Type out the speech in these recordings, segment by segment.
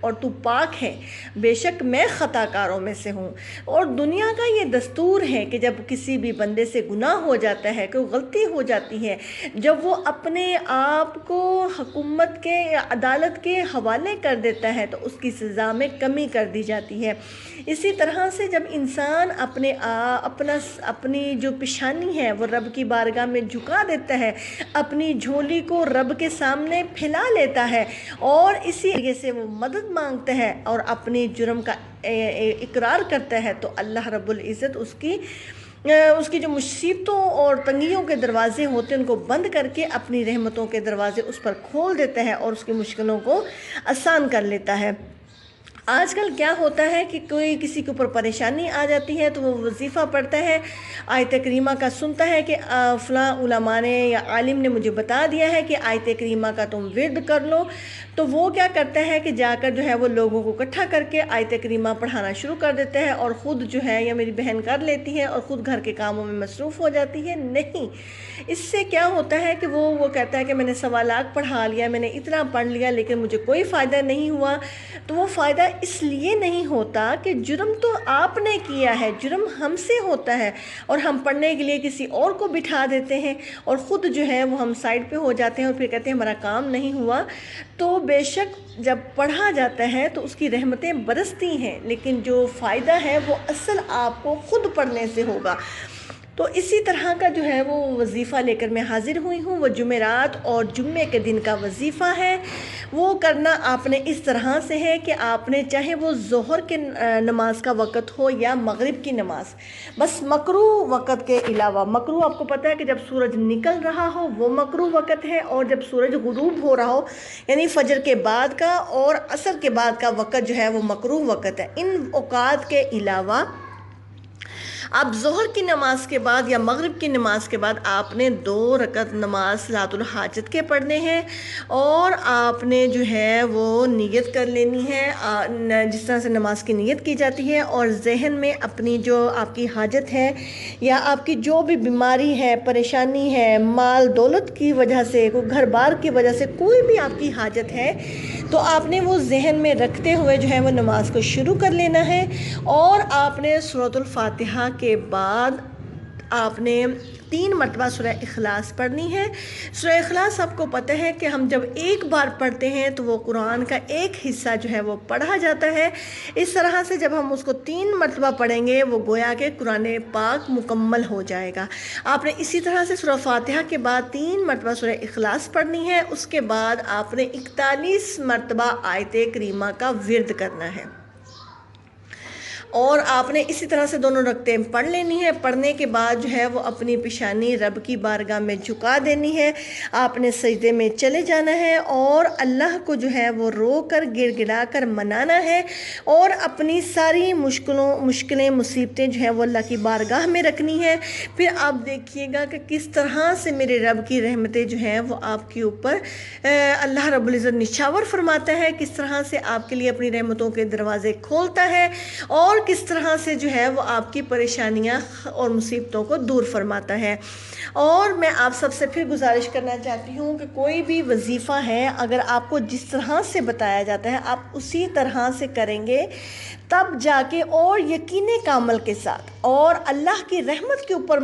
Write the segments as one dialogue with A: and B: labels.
A: اور تو پاک ہے، بے شک میں خطا کاروں میں سے ہوں۔ اور دنیا کا یہ دستور ہے کہ جب کسی بھی بندے سے گناہ ہو جاتا ہے، کوئی غلطی ہو جاتی ہے، جب وہ اپنے آپ کو حکومت کے یا عدالت کے حوالے کر دیتا ہے تو اس کی سزا میں کمی کر دی جاتی ہے۔ اسی طرح سے جب انسان اپنی جو پیشانی ہے وہ رب کی بارگاہ میں جھکا دیتا ہے، اپنی جھولی کو رب کے سامنے پھیلا لیتا ہے اور اسی طریقے سے وہ مدد مانگتا ہے اور اپنی جرم کا اقرار کرتا ہے، تو اللہ رب العزت اس کی جو مصیبتوں اور تنگیوں کے دروازے ہوتے ہیں ان کو بند کر کے اپنی رحمتوں کے دروازے اس پر کھول دیتا ہے اور اس کی مشکلوں کو آسان کر لیتا ہے۔ آج کل کیا ہوتا ہے کہ کوئی کسی کے اوپر پریشانی آ جاتی ہے تو وہ وظیفہ پڑھتا ہے، آیت کریمہ کا سنتا ہے کہ فلاں علماء نے یا عالم نے مجھے بتا دیا ہے کہ آیت کریمہ کا تم ورد کر لو، تو وہ کیا کرتا ہے کہ جا کر جو ہے وہ لوگوں کو اکٹھا کر کے آیت کریمہ پڑھانا شروع کر دیتا ہے اور خود جو ہے یا میری بہن کر لیتی ہے اور خود گھر کے کاموں میں مصروف ہو جاتی ہے۔ نہیں، اس سے کیا ہوتا ہے کہ وہ کہتا ہے کہ میں نے 1.25 لاکھ پڑھا لیا، میں نے اتنا پڑھ لیا لیکن مجھے کوئی فائدہ نہیں ہوا۔ تو وہ فائدہ اس لیے نہیں ہوتا کہ جرم تو آپ نے کیا ہے، جرم ہم سے ہوتا ہے اور ہم پڑھنے کے لیے کسی اور کو بٹھا دیتے ہیں اور خود جو ہے وہ ہم سائڈ پہ ہو جاتے ہیں اور پھر کہتے ہیں ہمارا کام نہیں ہوا۔ تو بے شک جب پڑھا جاتا ہے تو اس کی رحمتیں برستی ہیں، لیکن جو فائدہ ہے وہ اصل آپ کو خود پڑھنے سے ہوگا۔ تو اسی طرح کا جو ہے وہ وظیفہ لے کر میں حاضر ہوئی ہوں۔ وہ جمعرات اور جمعے کے دن کا وظیفہ ہے، وہ کرنا آپ نے اس طرح سے ہے کہ آپ نے چاہے وہ ظہر کے نماز کا وقت ہو یا مغرب کی نماز، بس مکروہ وقت کے علاوہ، مکروہ آپ کو پتہ ہے کہ جب سورج نکل رہا ہو وہ مکروہ وقت ہے، اور جب سورج غروب ہو رہا ہو یعنی فجر کے بعد کا اور عصر کے بعد کا وقت جو ہے وہ مکروہ وقت ہے۔ ان اوقات کے علاوہ آپ ظہر کی نماز کے بعد یا مغرب کی نماز کے بعد آپ نے 2 رکعت نماز صلاۃ الحاجت کے پڑھنے ہیں اور آپ نے جو ہے وہ نیت کر لینی ہے جس طرح سے نماز کی نیت کی جاتی ہے، اور ذہن میں اپنی جو آپ کی حاجت ہے یا آپ کی جو بھی بیماری ہے، پریشانی ہے، مال دولت کی وجہ سے، کوئی گھر بار کی وجہ سے کوئی بھی آپ کی حاجت ہے، تو آپ نے وہ ذہن میں رکھتے ہوئے جو ہے وہ نماز کو شروع کر لینا ہے، اور آپ نے سورۃ الفاتحہ کے بعد آپ نے 3 مرتبہ سورہ اخلاص پڑھنی ہے۔ سورہ اخلاص آپ کو پتہ ہے کہ ہم جب ایک بار پڑھتے ہیں تو وہ قرآن کا ایک حصہ جو ہے وہ پڑھا جاتا ہے۔ اس طرح سے جب ہم اس کو 3 مرتبہ پڑھیں گے وہ گویا کہ قرآن پاک مکمل ہو جائے گا۔ آپ نے اسی طرح سے سورہ فاتحہ کے بعد 3 مرتبہ سورہ اخلاص پڑھنی ہے، اس کے بعد آپ نے 41 مرتبہ آیت کریمہ کا ورد کرنا ہے، اور آپ نے اسی طرح سے دونوں رکعتیں پڑھ لینی ہے۔ پڑھنے کے بعد جو ہے وہ اپنی پیشانی رب کی بارگاہ میں جھکا دینی ہے، آپ نے سجدے میں چلے جانا ہے اور اللہ کو جو ہے وہ رو کر گڑ گڑا کر منانا ہے، اور اپنی ساری مشکلیں مصیبتیں جو ہیں وہ اللہ کی بارگاہ میں رکھنی ہے۔ پھر آپ دیکھیے گا کہ کس طرح سے میرے رب کی رحمتیں جو ہیں وہ آپ کے اوپر اللہ رب العزت نچھاور فرماتا ہے، کس طرح سے آپ کے لیے اپنی رحمتوں کے دروازے کھولتا ہے، اور کس طرح سے جو ہے وہ آپ کی پریشانیاں اور مصیبتوں کو دور فرماتا ہے۔ اور میں آپ سب سے پھر گزارش کرنا چاہتی ہوں کہ کوئی بھی وظیفہ ہے اگر آپ کو جس طرح سے بتایا جاتا ہے آپ اسی طرح سے کریں گے، تب جا کے اور یقین کامل کے ساتھ اور اللہ کی رحمت کے اوپر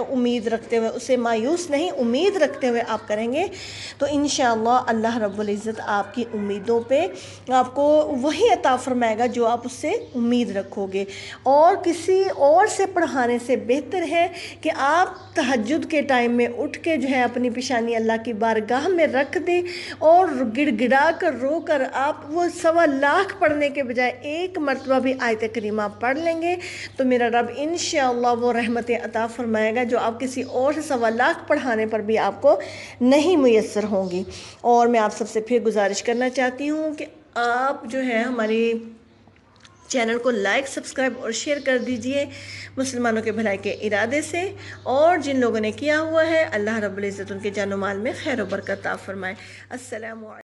A: امید رکھتے ہوئے، اسے مایوس نہیں امید رکھتے ہوئے آپ کریں گے، تو انشاءاللہ اللہ رب العزت آپ کی امیدوں پہ آپ کو وہی عطا فرمائے گا جو آپ اس سے امید رکھو گے۔ اور کسی اور سے پڑھانے سے بہتر ہے کہ آپ تہجد کے ٹائم میں اٹھ کے جو ہے اپنی پیشانی اللہ کی بارگاہ میں رکھ دیں اور گڑ گڑا کر رو کر آپ وہ 1.25 لاکھ پڑھنے کے بجائے 1 مرتبہ بھی آیت کریمہ پڑھ لیں گے تو میرا رب انشاءاللہ وہ رحمتیں عطا فرمائے گا جو آپ کسی اور سے 1.25 لاکھ پڑھانے پر بھی آپ کو نہیں میسر ہوں گی۔ اور میں آپ سب سے پھر گزارش کرنا چاہتی ہوں کہ آپ جو ہے ہماری چینل کو لائک، سبسکرائب اور شیئر کر دیجئے مسلمانوں کے بھلائی کے ارادے سے، اور جن لوگوں نے کیا ہوا ہے اللہ رب العزت ان کے جان و مال میں خیر و برکت عطا فرمائے۔ السلام علیکم۔